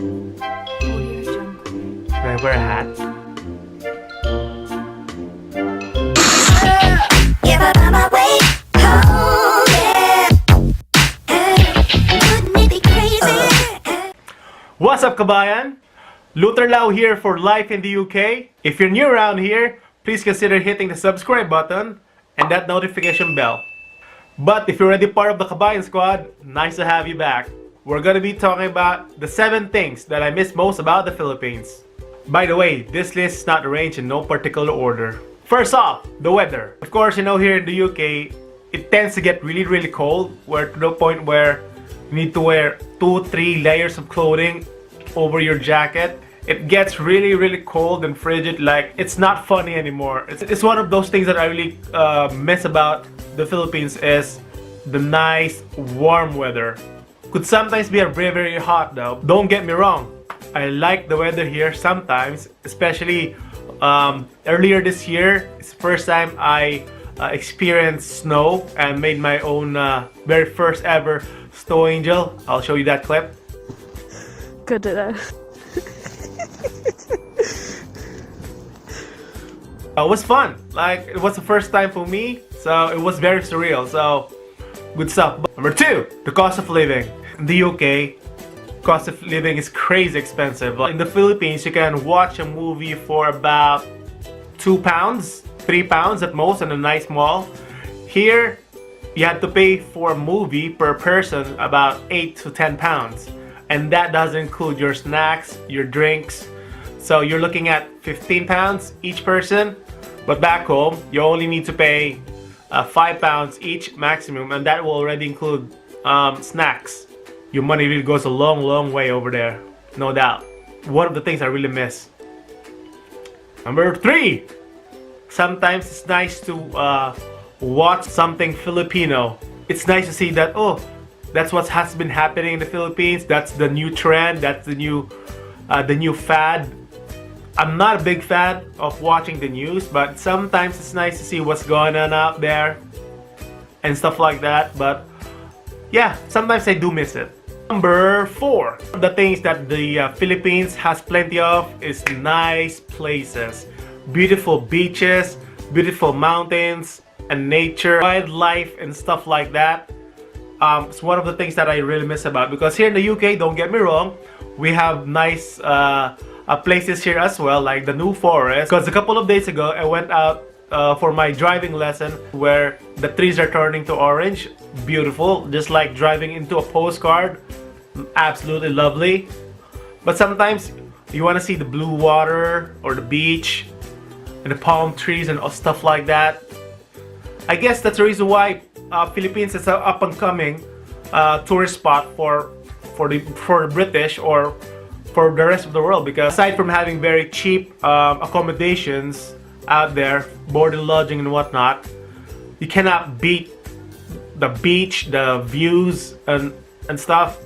Do I wear a hat? What's up, Kabayan? Luther Lau here for Life in the UK. If you're new around here, please consider hitting the subscribe button and that notification bell. But if you're already part of the Kabayan squad, nice to have you back. We're gonna be talking about the 7 things that I miss most about the Philippines. By the way, this list is not arranged in no particular order. First off, the weather. Of course, you know, here in the UK, it tends to get really cold, where to the point where you need to wear 2-3 layers of clothing over your jacket. It gets really cold and frigid. Like, it's not funny anymore. It's one of those things that I really miss about the Philippines, is the nice warm weather. Could sometimes be very hot though. Don't get me wrong, I like the weather here sometimes, especially earlier this year. It's the first time I experienced snow and made my own very first ever snow angel. I'll show you that clip. Good enough. It was fun. Like, it was the first time for me, so it was very surreal. So, good stuff. Number 2, the cost of living. In the UK, cost of living is crazy expensive. In the Philippines, you can watch a movie for about £2, £3 at most in a nice mall. Here, you have to pay for a movie per person about £8 to £10. And that doesn't include your snacks, your drinks. So you're looking at £15 each person. But back home, you only need to pay £5 each maximum, and that will already include snacks. Your money really goes a long way over there, no doubt. One of the things I really miss. Number 3, sometimes it's nice to watch something Filipino. It's nice to see that, oh, that's what has been happening in the Philippines. That's the new trend. That's the new fad. I'm not a big fan of watching the news, but sometimes it's nice to see what's going on out there and stuff like that. But yeah, sometimes I do miss it. Number 4, the things that the Philippines has plenty of is nice places, beautiful beaches, beautiful mountains and nature, wildlife and stuff like that. It's one of the things that I really miss about, because here in the UK, don't get me wrong, we have nice places here as well, like the New Forest. Because a couple of days ago, I went out for my driving lesson, where the trees are turning to orange. Beautiful, just like driving into a postcard. Absolutely lovely. But sometimes you want to see the blue water or the beach and the palm trees and stuff like that. I guess that's the reason why Philippines is an up-and-coming tourist spot for the British or for the rest of the world, because aside from having very cheap accommodations out there, board and lodging and whatnot, you cannot beat the beach, the views and stuff,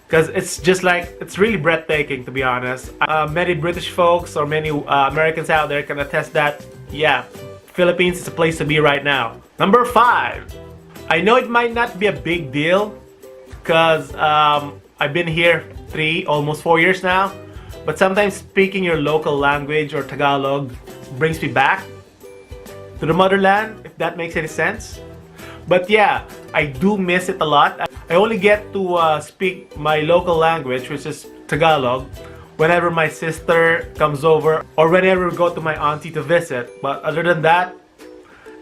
because it's just like, it's really breathtaking, to be honest. Many British folks or many Americans out there can attest that, yeah, Philippines is a place to be right now. Number 5, I know it might not be a big deal, because I've been here almost 4 years now, but sometimes speaking your local language or Tagalog brings me back to the motherland, if that makes any sense. But yeah, I do miss it a lot. I only get to speak my local language, which is Tagalog, whenever my sister comes over or whenever we go to my auntie to visit. But other than that,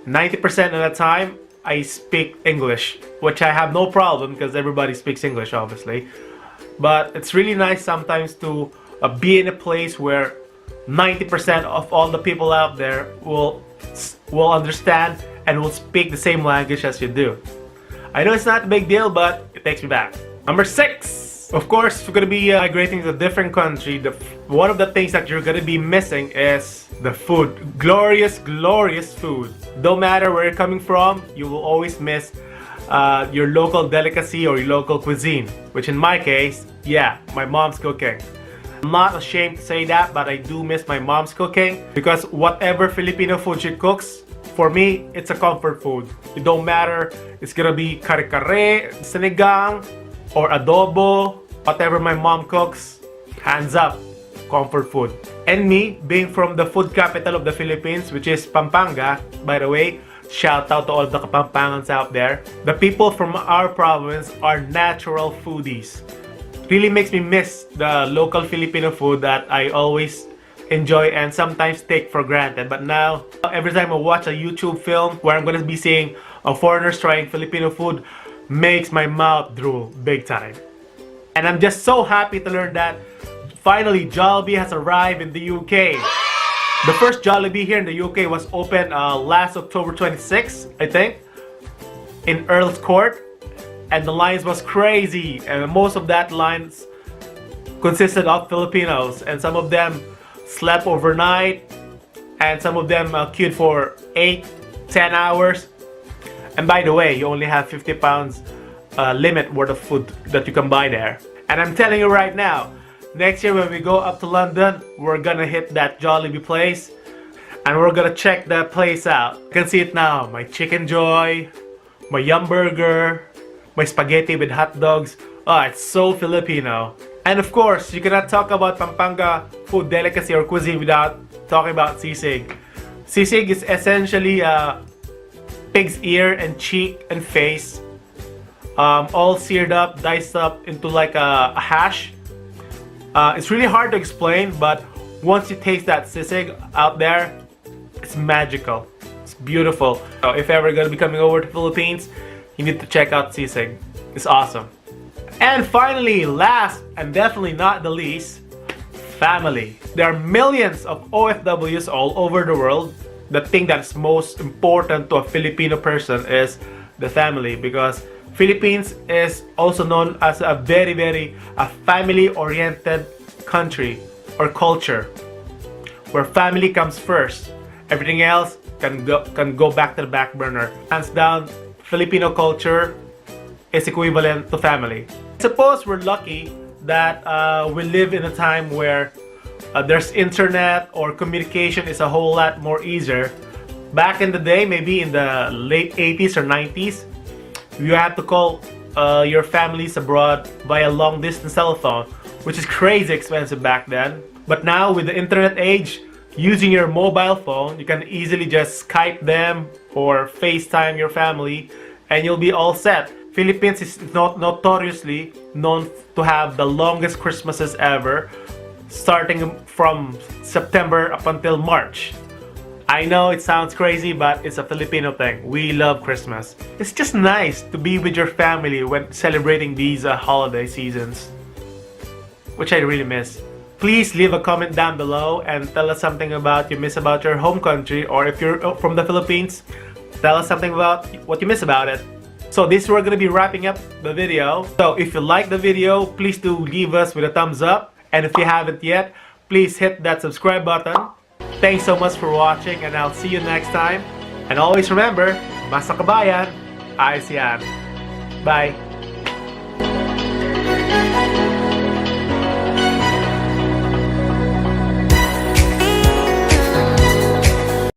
90% of the time I speak English, which I have no problem, because everybody speaks English, obviously. But it's really nice sometimes to be in a place where 90% of all the people out there will understand and will speak the same language as you do. I know it's not a big deal, but it takes me back. Number 6, of course, if you're gonna be migrating to a different country, one of the things that you're gonna be missing is the food. Glorious food. No matter where you're coming from, you will always miss your local delicacy or your local cuisine, which in my case, yeah, my mom's cooking. I'm not ashamed to say that, but I do miss my mom's cooking, because whatever Filipino food she cooks, for me, it's a comfort food. It don't matter, it's gonna be kare-kare, sinigang, or adobo, whatever my mom cooks, Hands up, comfort food. And me, being from the food capital of the Philippines, which is Pampanga, by the way, shout out to all the Kapampangans out there. The people from our province are natural foodies. Really makes me miss the local Filipino food that I always enjoy and sometimes take for granted. But now, every time I watch a YouTube film where I'm gonna be seeing foreigners trying Filipino food, makes my mouth drool big time. And I'm just so happy to learn that finally Jollibee has arrived in the UK. The first Jollibee here in the UK was opened last October 26th, I think, in Earl's Court. And the lines was crazy, and most of that lines consisted of Filipinos, and some of them slept overnight, and some of them queued for 8-10 hours. And by the way, you only have 50 pounds limit worth of food that you can buy there. And I'm telling you right now, next year when we go up to London, we're gonna hit that Jollibee place and we're gonna check that place out. You can see it now, my Chicken Joy, my Yum Burger, my spaghetti with hot dogs. Oh, it's so Filipino. And of course, you cannot talk about Pampanga food delicacy or cuisine without talking about sisig. Sisig is essentially pig's ear and cheek and face, all seared up, diced up into like a hash. It's really hard to explain, but once you taste that sisig out there, it's magical. It's beautiful. So if ever you're gonna be coming over to Philippines, you need to check out sisig. It's awesome. And finally, last and definitely not the least, family. There are millions of OFWs all over the world that think that's most important to a Filipino person is the family, because Philippines is also known as a very family-oriented country or culture where family comes first. Everything else can go back to the back burner. Hands down, Filipino culture is equivalent to family. Suppose we're lucky that we live in a time where there's internet or communication is a whole lot more easier. Back in the day, maybe in the late 80s or 90s, you had to call your families abroad via long distance telephone, which is crazy expensive back then. But now with the internet age, using your mobile phone, you can easily just Skype them or FaceTime your family and you'll be all set. Philippines is notoriously known to have the longest Christmases ever, starting from September up until March. I know it sounds crazy, but it's a Filipino thing. We love Christmas. It's just nice to be with your family when celebrating these holiday seasons, which I really miss. Please leave a comment down below and tell us something about you miss about your home country, or if you're from the Philippines, tell us something about what you miss about it. So this we're gonna be wrapping up the video. So if you like the video, please do leave us with a thumbs up. And if you haven't yet, please hit that subscribe button. Thanks so much for watching, and I'll see you next time. And always remember, basta kabayan, ayos yan. Bye!